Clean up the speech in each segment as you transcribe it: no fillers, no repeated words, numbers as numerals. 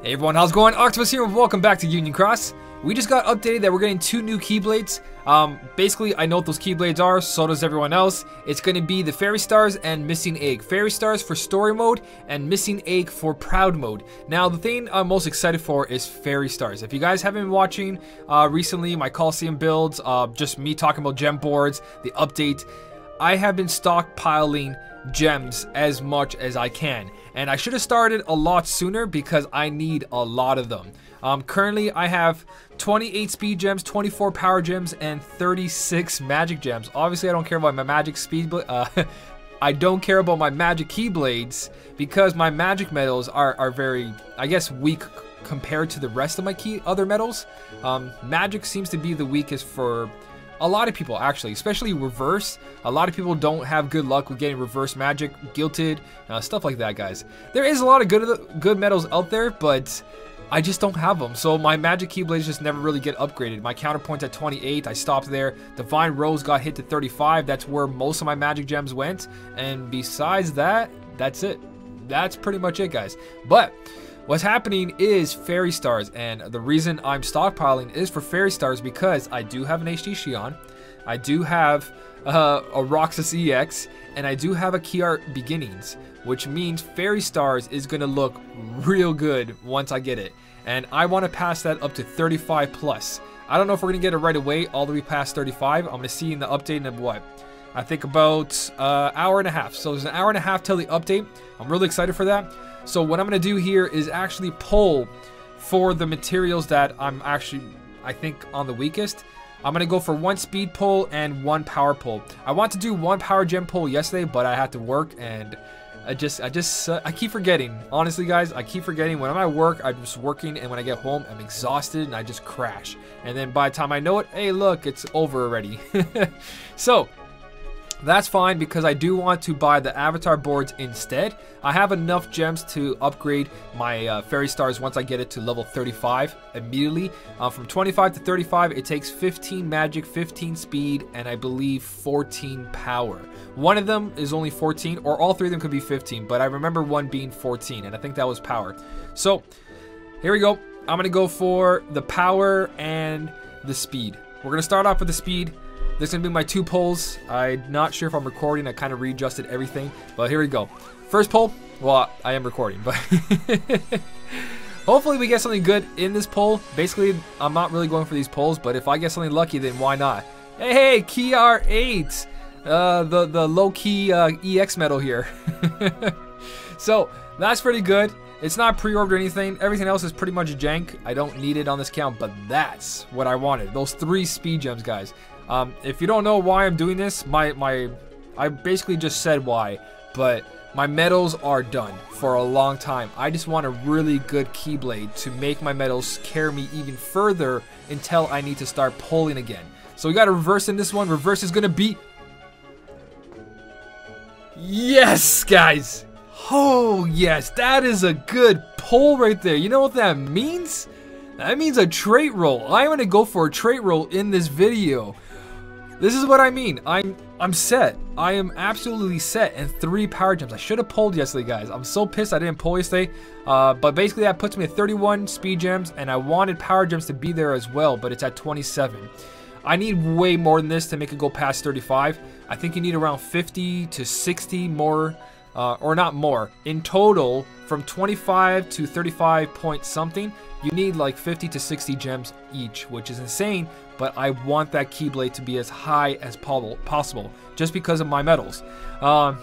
Hey everyone, how's it going? Octopus here and welcome back to Union Cross. We just got updated that we're getting 2 new Keyblades. Basically, I know what those Keyblades are, so does everyone else. It's going to be the Fairy Stars and Missing Egg. Fairy Stars for Story Mode and Missing Egg for Proud Mode. Now, the thing I'm most excited for is Fairy Stars. If you guys haven't been watching recently, my Coliseum builds, just me talking about gem boards, the update, I have been stockpiling gems as much as I can. And I should have started a lot sooner because I need a lot of them. Currently, I have 28 speed gems, 24 power gems, and 36 magic gems. Obviously, I don't care about my magic speed. I don't care about my magic keyblades because my magic medals are very, I guess, weak compared to the rest of my other medals. Magic seems to be the weakest for a lot of people, actually, especially reverse. A lot of people don't have good luck with getting reverse magic, gilted, stuff like that, guys. There is a lot of good medals out there, but I just don't have them. So my magic keyblades just never really get upgraded. My counterpoint's at 28. I stopped there. Divine Rose got hit to 35. That's where most of my magic gems went. And besides that, that's it. That's pretty much it, guys. But what's happening is Fairy Stars, and the reason I'm stockpiling is for Fairy Stars because I do have an HD Xion, I do have a Roxas EX, and I do have a Key Art Beginnings, which means Fairy Stars is going to look real good once I get it. And I want to pass that up to 35 plus. I don't know if we're going to get it right away all the way past 35. I'm going to see in the update in what? I think about hour and a half. So there's an hour and a half till the update. I'm really excited for that. So what I'm going to do here is actually pull for the materials that I'm actually, I think, on the weakest. I'm going to go for 1 speed pull and 1 power pull. I want to do 1 power gem pull yesterday, but I had to work and I keep forgetting. Honestly, guys, I keep forgetting. When I'm at work, I'm just working, and when I get home, I'm exhausted and I just crash. And then by the time I know it, hey, look, it's over already. So that's fine because I do want to buy the avatar boards instead. I have enough gems to upgrade my Fairy Stars once I get it to level 35 immediately. From 25 to 35, it takes 15 magic, 15 speed, and I believe 14 power. One of them is only 14, or all 3 of them could be 15, but I remember one being 14, and I think that was power. So here we go. I'm going to go for the power and the speed. We're going to start off with the speed. This is going to be my 2 pulls. I'm not sure if I'm recording. I kind of readjusted everything. But here we go. First pull. Well, I am recording. But hopefully we get something good in this pull. Basically, I'm not really going for these pulls. But if I get something lucky, then why not? Hey, Key R8. The low-key EX medal here. So, that's pretty good. It's not pre-ordered or anything. Everything else is pretty much jank. I don't need it on this count. But that's what I wanted. Those 3 speed gems, guys. If you don't know why I'm doing this, I basically just said why, but my medals are done for a long time. I just want a really good Keyblade to make my medals carry me even further until I need to start pulling again. So we got a reverse in this one. Reverse is gonna be, yes, guys. Oh yes, that is a good pull right there. You know what that means? That means a trait roll. I'm gonna go for a trait roll in this video. This is what I mean. I'm set. I am absolutely set. And 3 power gems. I should have pulled yesterday, guys. I'm so pissed I didn't pull yesterday. But basically that puts me at 31 speed gems, and I wanted power gems to be there as well, but it's at 27. I need way more than this to make it go past 35. I think you need around 50 to 60 more, or not more. In total, from 25 to 35 point something, you need like 50 to 60 gems each, which is insane. But I want that Keyblade to be as high as possible, just because of my medals. Oh,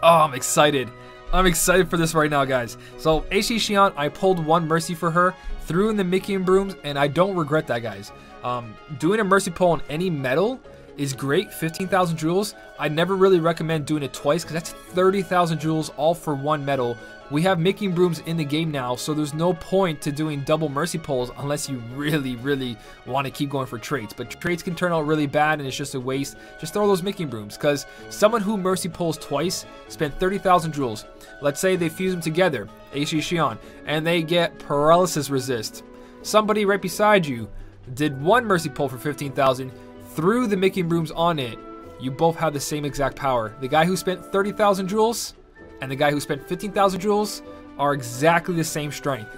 I'm excited. I'm excited for this right now, guys. So, HD Xion, I pulled 1 Mercy for her, threw in the Mickey and Brooms, and I don't regret that, guys. Doing a Mercy pull on any medal is great, 15,000 jewels. I never really recommend doing it twice because that's 30,000 jewels all for 1 medal. We have Mickey and Brooms in the game now, so there's no point to doing double Mercy pulls unless you really, really want to keep going for traits. But traits can turn out really bad and it's just a waste. Just throw those Mickey and Brooms, because someone who Mercy pulls twice spent 30,000 jewels. Let's say they fuse them together, HD Xion, and they get paralysis resist. Somebody right beside you did 1 Mercy pull for 15,000, threw the Mickey and Brooms on it. You both have the same exact power. The guy who spent 30,000 jewels and the guy who spent 15,000 jewels are exactly the same strength.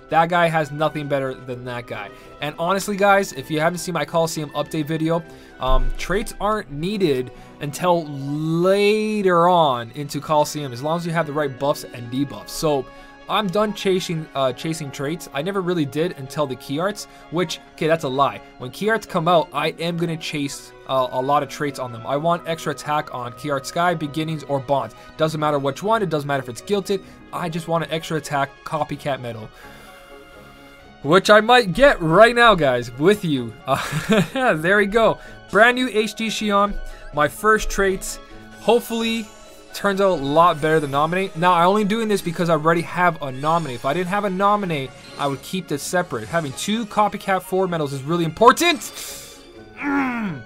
That guy has nothing better than that guy. And honestly, guys, if you haven't seen my Coliseum update video, traits aren't needed until later on into Coliseum, as long as you have the right buffs and debuffs. So I'm done chasing traits. I never really did until the key arts, which, okay, that's a lie. When key arts come out, I am going to chase a lot of traits on them. I want extra attack on key art sky, beginnings, or bonds. Doesn't matter which one. It doesn't matter if it's guilted. I just want an extra attack copycat medal, which I might get right now, guys, with you. There we go. Brand new HD Xion. My first traits. Hopefully turns out a lot better than Nominate. Now, I'm only doing this because I already have a Nominate. If I didn't have a Nominate, I would keep this separate. Having 2 copycat 4 medals is really important. I'm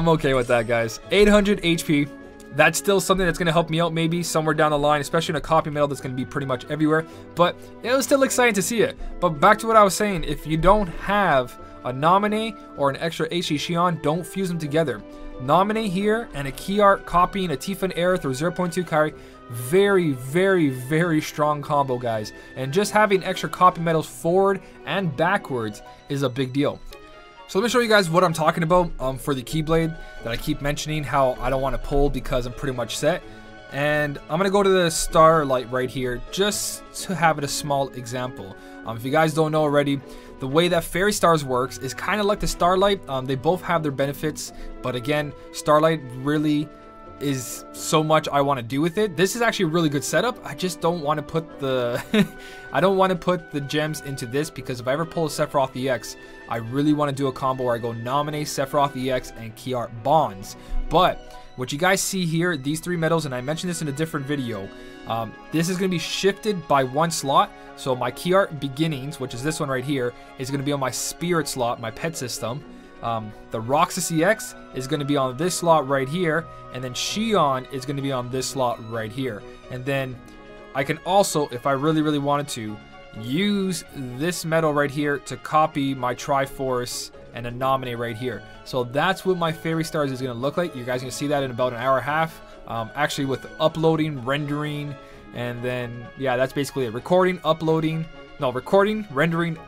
okay with that, guys. 800 HP. That's still something that's going to help me out maybe somewhere down the line, especially in a copy medal that's going to be pretty much everywhere. But it was still exciting to see it. But back to what I was saying, if you don't have a Nominate or an extra HD Xion, don't fuse them together. Nominate here and a key art copying a Tifa and Aerith or 0.2 Kairi. Very, very, very strong combo, guys. And just having extra copy medals forward and backwards is a big deal. So let me show you guys what I'm talking about for the Keyblade that I keep mentioning, how I don't want to pull because I'm pretty much set. And I'm going to go to the Starlight right here just to have it a small example. If you guys don't know already, the way that Fairy Stars works is kind of like the Starlight. They both have their benefits, but again, Starlight really is so much I want to do with it. This is actually a really good setup. I just don't want to put the I don't want to put the gems into this, because if I ever pull a Sephiroth EX, I really want to do a combo where I go Nominate, Sephiroth EX, and Key Art Bonds. But what you guys see here, these 3 medals, and I mentioned this in a different video, this is going to be shifted by 1 slot. So my Key Art Beginnings, which is this one right here, is going to be on my Spirit slot, my pet system. The Roxas EX is going to be on this slot right here, and then Xion is going to be on this slot right here. And then I can also, if I really, really wanted to, use this medal right here to copy my Triforce and a Nominate right here. So that's what my Fairy Stars is going to look like. You guys are going to see that in about an hour and a half. Actually, with uploading, rendering, and then, yeah, that's basically it. Recording, rendering,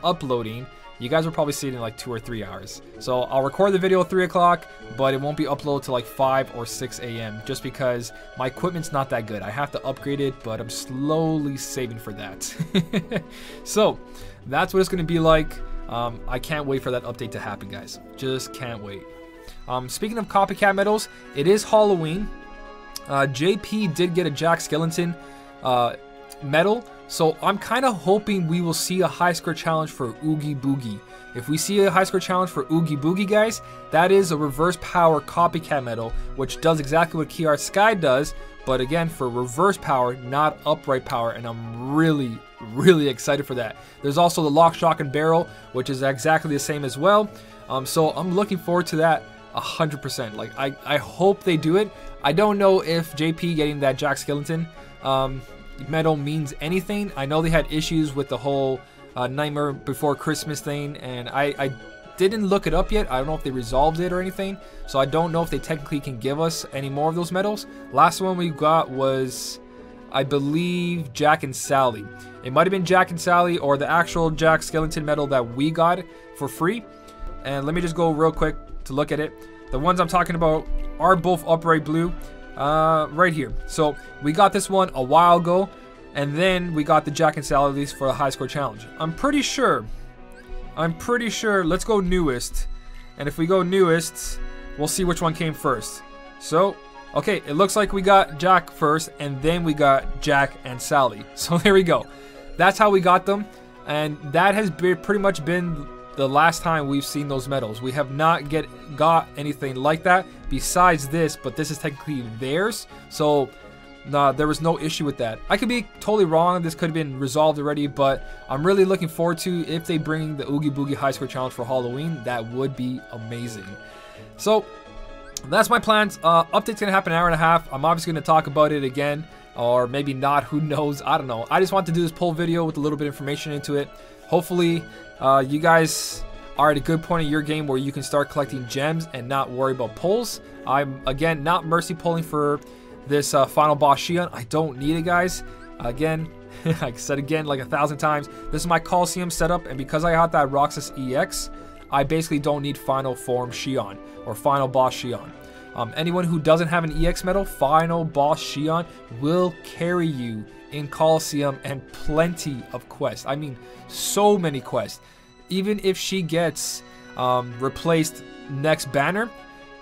uploading. You guys will probably see it in like 2 or 3 hours. So I'll record the video at 3 o'clock, but it won't be uploaded till like 5 or 6 a.m. just because my equipment's not that good. I have to upgrade it, but I'm slowly saving for that. So that's what it's going to be like. I can't wait for that update to happen, guys. Just can't wait. Speaking of copycat medals, it is Halloween. JP did get a Jack Skellington medal. So I'm kind of hoping we will see a high score challenge for Oogie Boogie. If we see a high score challenge for Oogie Boogie, guys, that is a reverse power copycat medal, which does exactly what Key Art Sky does, but again, for reverse power, not upright power, and I'm really, really excited for that. There's also the Lock, Shock, and Barrel, which is exactly the same as well. So I'm looking forward to that 100%. Like, I hope they do it. I don't know if JP getting that Jack Skellington medal means anything. I know they had issues with the whole Nightmare Before Christmas thing, and I didn't look it up yet. I don't know if they resolved it or anything, so I don't know if they technically can give us any more of those medals. Last one we got was, I believe, Jack and Sally. It might have been Jack and Sally or the actual Jack Skellington medal that we got for free. And let me just go real quick to look at it. The ones I'm talking about are both upright blue. Right here. So we got this one a while ago, and then we got the Jack and Sally for the high score challenge. I'm pretty sure, let's go newest, and if we go newest, we'll see which one came first. So, okay, it looks like we got Jack first, and then we got Jack and Sally. So there we go. That's how we got them, and that has pretty much been the last time we've seen those medals. We have not got anything like that besides this, but this is technically theirs, so there was no issue with that. I could be totally wrong. This could have been resolved already, but I'm really looking forward to if they bring the Oogie Boogie High Score Challenge for Halloween. That would be amazing. So that's my plans. Update's gonna happen in an hour and a half. I'm obviously gonna talk about it again, or maybe not, who knows. I don't know. I just want to do this poll video with a little bit of information into it. Hopefully you guys are at a good point in your game where you can start collecting gems and not worry about pulls. I'm, again, not mercy pulling for this final boss Shion. I don't need it, guys. Again, like I said again like 1,000 times, this is my Coliseum setup, and because I got that Roxas EX, I basically don't need final form Shion or final boss Shion. Anyone who doesn't have an EX medal, final boss Shion will carry you in Coliseum and plenty of quests. I mean, so many quests. Even if she gets replaced next banner,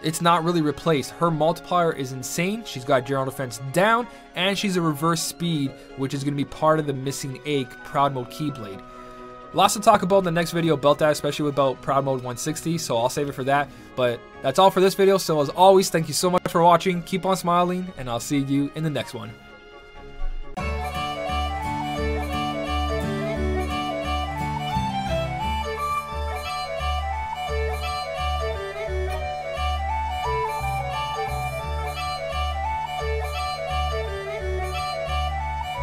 it's not really replaced. Her multiplier is insane. She's got general defense down, and she's a reverse speed, which is going to be part of the missing egg Proud Mode Keyblade. Lots to talk about in the next video about that, especially about Proud Mode 160, so I'll save it for that. But that's all for this video, so as always, thank you so much for watching. Keep on smiling, and I'll see you in the next one.